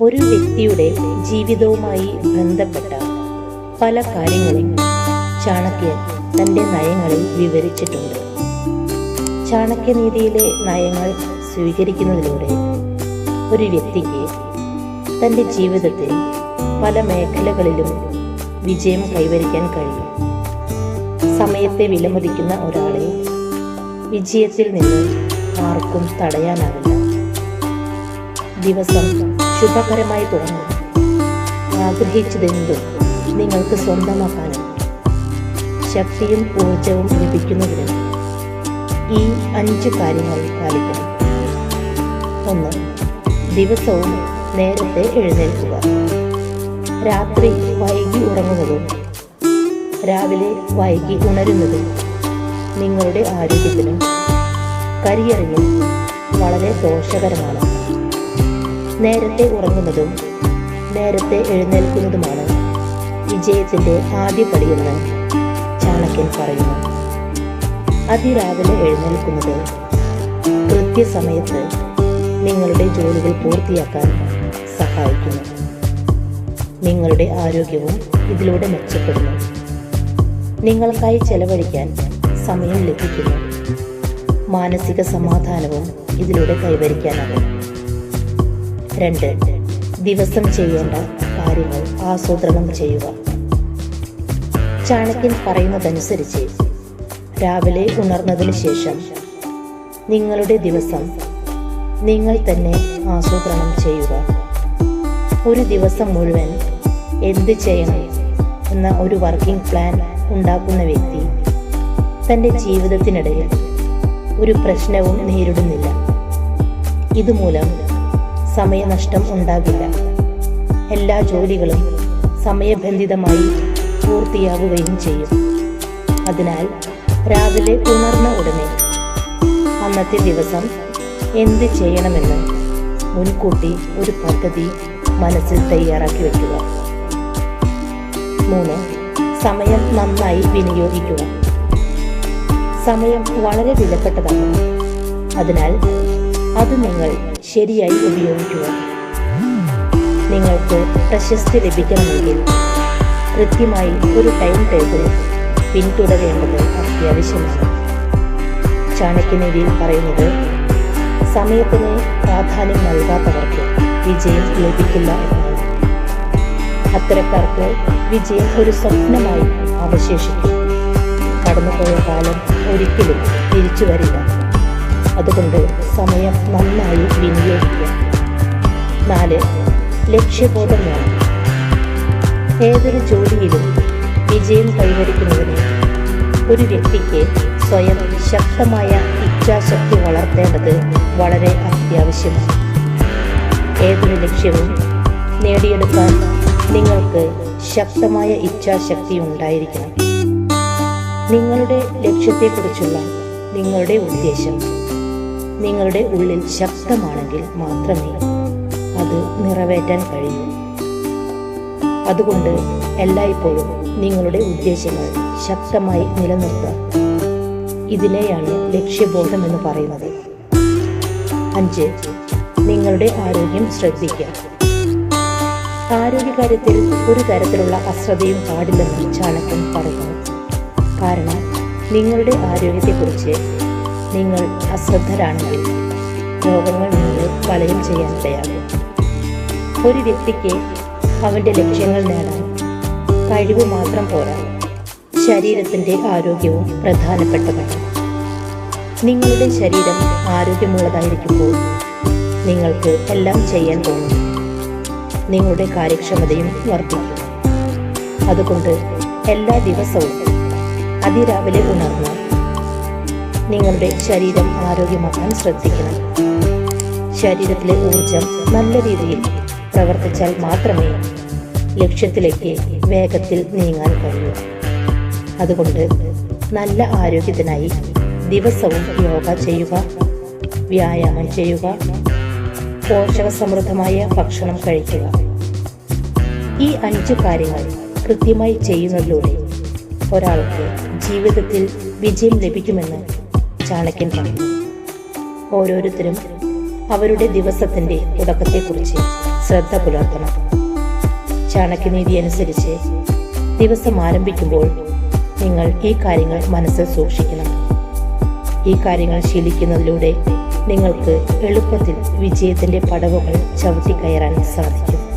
ഒരു വ്യക്തിയുടെ ജീവിതവുമായി ബന്ധപ്പെട്ട പല കാര്യങ്ങളും ചാണക്യൻ തൻ്റെ നയങ്ങളിൽ വിവരിച്ചിട്ടുണ്ട്. ചാണക്യനീതിയിലെ നയങ്ങൾ സ്വീകരിക്കുന്നതിലൂടെ ഒരു വ്യക്തിക്ക് തൻ്റെ ജീവിതത്തിൽ പല മേഖലകളിലും വിജയം കൈവരിക്കാൻ കഴിയും. സമയത്തെ വിലമതിക്കുന്ന ഒരാളെ വിജയത്തിൽ നിന്ന് ആർക്കും തടയാനാവില്ല. ദിവസം ശുഭകരമായി തുടങ്ങും. ആഗ്രഹിച്ചതെന്തും നിങ്ങൾക്ക് സ്വന്തമാക്കാനും ശക്തിയും ഊർജവും ലഭിക്കുന്നതിനും ഈ 5 കാര്യങ്ങൾ പാലിക്കണം. 1. ദിവസവും നേരത്തെ എഴുന്നേൽക്കുക. രാത്രി വൈകി ഉറങ്ങുന്നതും രാവിലെ വൈകി ഉണരുന്നതും നിങ്ങളുടെ ആരോഗ്യത്തിനും കരിയറിനും വളരെ ദോഷകരമാണ്. നേരത്തെ ഉറങ്ങുന്നതും നേരത്തെ എഴുന്നേൽക്കുന്നതുമാണ് വിജയത്തിൻ്റെ ആദ്യപടിയെന്ന് ചാണക്യൻ പറയുന്നു. അതിരാവിലെ എഴുന്നേൽക്കുന്നത് കൃത്യസമയത്ത് നിങ്ങളുടെ ജോലികൾ പൂർത്തിയാക്കാൻ സഹായിക്കുന്നു. നിങ്ങളുടെ ആരോഗ്യവും ഇതിലൂടെ മെച്ചപ്പെടുന്നു. നിങ്ങൾക്കായി ചെലവഴിക്കാൻ സമയം ലഭിക്കുന്നു. മാനസിക സമാധാനവും ഇതിലൂടെ കൈവരിക്കാനാകും. 2. ദിവസം ചെയ്യേണ്ട കാര്യങ്ങൾ ആസൂത്രണം ചെയ്യുക. ചാണക്യൻ പറയുന്നതനുസരിച്ച് രാവിലെ ഉണർന്നതിന് ശേഷം നിങ്ങളുടെ ദിവസം നിങ്ങൾ തന്നെ ആസൂത്രണം ചെയ്യുക. ഒരു ദിവസം മുഴുവൻ എന്ത് ചെയ്യണം എന്ന ഒരു വർക്കിംഗ് പ്ലാൻ ഉണ്ടാക്കുന്ന വ്യക്തി തൻ്റെ ജീവിതത്തിനിടയിൽ ഒരു പ്രശ്നവും നേരിടുന്നില്ല. ഇതുമൂലം സമയനഷ്ടം ഉണ്ടാകില്ല. എല്ലാ ജോലികളും സമയബന്ധിതമായി പൂർത്തിയാവുകയും ചെയ്യും. അതിനാൽ രാവിലെ ഉണർന്ന ഉടനെ അന്നത്തെ ദിവസം എന്ത് ചെയ്യണമെന്ന് മുൻകൂട്ടി ഒരു പദ്ധതി മനസ്സിൽ തയ്യാറാക്കി വയ്ക്കുക. 3. സമയം നന്നായി വിനിയോഗിക്കുക. സമയം വളരെ വിലപ്പെട്ടതാണ്. അതിനാൽ അത് നിങ്ങൾ ശരിയായി ഉപയോഗിക്കുക. നിങ്ങൾക്ക് പ്രശസ്തി ലഭിക്കണമെങ്കിൽ കൃത്യമായി ഒരു ടൈം ടേബിൾ പിന്തുടരേണ്ടത് അത്യാവശ്യമാണ്. ചാണക്യനീതിയിൽ പറയുന്നത് സമയത്തിന് പ്രാധാന്യം നൽകാത്തവർക്ക് വിജയം ലഭിക്കില്ല എന്നാണ്. അത്തരക്കാർക്ക് വിജയം ഒരു സ്വപ്നമായി അവശേഷിക്കും. കടന്നുപോയ കാലം ഒരിക്കലും തിരിച്ചു വരില്ല. അതുകൊണ്ട് സമയം നന്നായി വിനിയോഗിക്കുക. 4. ലക്ഷ്യബോധം വേണം. ഏതൊരു ജോലിയിലും വിജയം കൈവരിക്കുന്നതിന് ഒരു വ്യക്തിക്ക് സ്വയം ശക്തമായ ഇച്ഛാശക്തി വളർത്തേണ്ടത് വളരെ അത്യാവശ്യമാണ്. ഏതൊരു ലക്ഷ്യവും നേടിയെടുക്കാൻ നിങ്ങൾക്ക് ശക്തമായ ഇച്ഛാശക്തി ഉണ്ടായിരിക്കണം. നിങ്ങളുടെ ലക്ഷ്യത്തെക്കുറിച്ചുള്ള നിങ്ങളുടെ ഉദ്ദേശം നിങ്ങളുടെ ഉള്ളിൽ ശക്തമാണെങ്കിൽ മാത്രമേ അത് നിറവേറ്റാൻ കഴിയൂ. അതുകൊണ്ട് എല്ലായ്പ്പോഴും നിങ്ങളുടെ ഉദ്ദേശങ്ങൾ ശക്തമായി നിലനിർത്തുക. ഇതിനെയാണ് ലക്ഷ്യബോധം എന്ന് പറയുന്നത്. 5. നിങ്ങളുടെ ആരോഗ്യം ശ്രദ്ധിക്കുക. ആരോഗ്യകാര്യത്തിൽ ഒരു തരത്തിലുള്ള അശ്രദ്ധയും പാടില്ലെന്ന് ചാണക്യൻ പറയുന്നു. കാരണം നിങ്ങളുടെ ആരോഗ്യത്തെക്കുറിച്ച് നിങ്ങൾ അശ്രദ്ധരാണെങ്കിൽ രോഗങ്ങൾ നിങ്ങളെ വലയം ചെയ്യാനിടയാകും. ഒരു വ്യക്തിക്ക് അവൻ്റെ ലക്ഷ്യങ്ങൾ നേടാൻ കഴിവ് മാത്രം പോരാ, ശരീരത്തിൻ്റെ ആരോഗ്യവും പ്രധാനപ്പെട്ടതാണ്. നിങ്ങളുടെ ശരീരം ആരോഗ്യമുള്ളതായിരിക്കുമ്പോൾ നിങ്ങൾക്ക് എല്ലാം ചെയ്യാൻ തോന്നും. നിങ്ങളുടെ കാര്യക്ഷമതയും വർദ്ധിക്കും. അതുകൊണ്ട് എല്ലാ ദിവസവും അതിരാവിലെ ഉണർന്ന് നിങ്ങളുടെ ശരീരം ആരോഗ്യമാക്കാൻ ശ്രദ്ധിക്കണം. ശരീരത്തിലെ ഊർജം നല്ല രീതിയിൽ പ്രവർത്തിച്ചാൽ മാത്രമേ ലക്ഷ്യത്തിലേക്ക് വേഗത്തിൽ നീങ്ങാൻ കഴിയൂ. അതുകൊണ്ട് നല്ല ആരോഗ്യത്തിനായി ദിവസവും യോഗ ചെയ്യുക, വ്യായാമം ചെയ്യുക, പോഷകസമൃദ്ധമായ ഭക്ഷണം കഴിക്കുക. ഈ 5 കാര്യങ്ങൾ കൃത്യമായി ചെയ്യുന്നതിലൂടെ ഒരാൾക്ക് ജീവിതത്തിൽ വിജയം ലഭിക്കുമെന്ന് ചാണക്യൻ പറഞ്ഞു. ഓരോരുത്തരും അവരുടെ ദിവസത്തിന്റെ തുടക്കത്തെക്കുറിച്ച് ശ്രദ്ധ പുലർത്തണം. ചാണക്യനീതി അനുസരിച്ച് ദിവസം ആരംഭിക്കുമ്പോൾ നിങ്ങൾ ഈ കാര്യങ്ങൾ മനസ്സിൽ സൂക്ഷിക്കണം. ഈ കാര്യങ്ങൾ ശീലിക്കുന്നതിലൂടെ നിങ്ങൾക്ക് എളുപ്പത്തിൽ വിജയത്തിന്റെ പടവുകൾ ചവിട്ടിക്കയറാൻ സാധിക്കും.